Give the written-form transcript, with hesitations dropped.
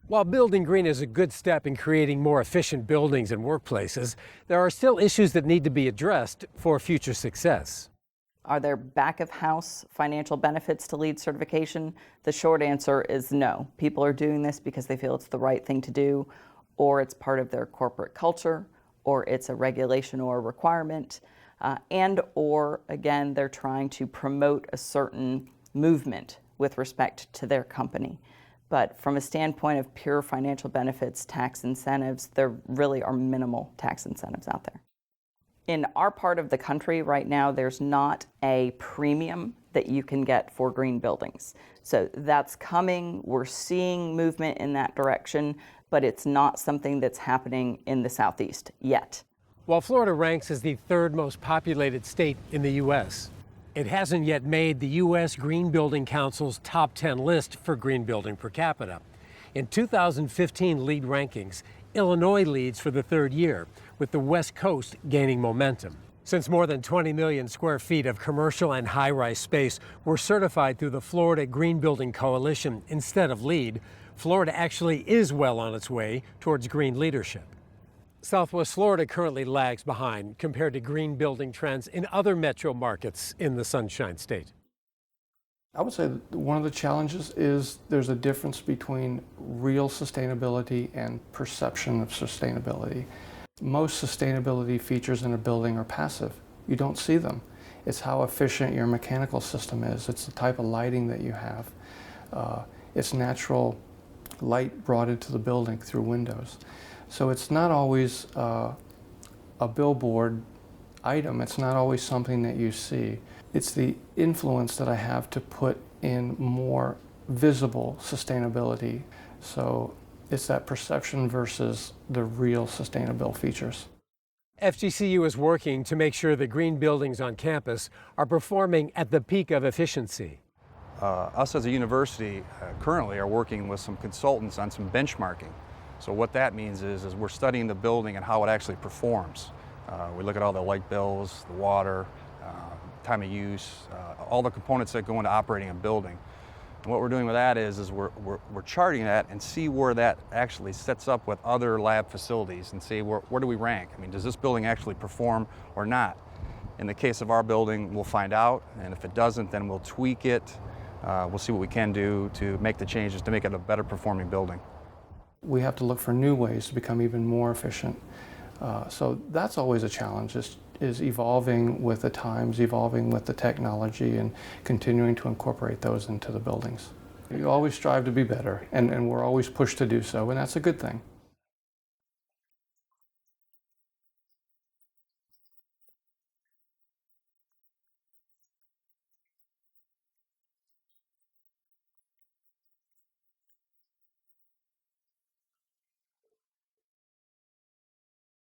While building green is a good step in creating more efficient buildings and workplaces, there are still issues that need to be addressed for future success. Are there back of house financial benefits to LEED certification? The short answer is no. People are doing this because they feel it's the right thing to do, or it's part of their corporate culture, or it's a regulation or a requirement, and or again, they're trying to promote a certain movement with respect to their company. But from a standpoint of pure financial benefits, tax incentives, there really are minimal tax incentives out there. In our part of the country right now, there's not a premium that you can get for green buildings. So that's coming. We're seeing movement in that direction, but it's not something that's happening in the Southeast yet. While Florida ranks as the third most populated state in the U.S., it hasn't yet made the U.S. Green Building Council's top 10 list for green building per capita. In 2015 LEED rankings, Illinois leads for the third year, with the West Coast gaining momentum. Since more than 20 million square feet of commercial and high-rise space were certified through the Florida Green Building Coalition instead of LEED, Florida actually is well on its way towards green leadership. Southwest Florida currently lags behind compared to green building trends in other metro markets in the Sunshine State. I would say that one of the challenges is there's a difference between real sustainability and perception of sustainability. Most sustainability features in a building are passive. You don't see them. It's how efficient your mechanical system is. It's the type of lighting that you have. It's natural light brought into the building through windows. So it's not always a billboard item. It's not always something that you see. It's the influence that I have to put in more visible sustainability. So it's that perception versus the real sustainable features. FGCU is working to make sure the green buildings on campus are performing at the peak of efficiency. Us as a university currently are working with some consultants on some benchmarking. So what that means is we're studying the building and how it actually performs. We look at all the light bills, the water, time of use, all the components that go into operating a building. And what we're doing with that is we're charting that and see where that actually sets up with other lab facilities and see where do we rank. I mean, does this building actually perform or not? In the case of our building, we'll find out, and if it doesn't, then we'll tweak it. We'll see what we can do to make the changes to make it a better performing building. We have to look for new ways to become even more efficient. So that's always a challenge, is evolving with the times, evolving with the technology, and continuing to incorporate those into the buildings. You always strive to be better, and we're always pushed to do so, and that's a good thing.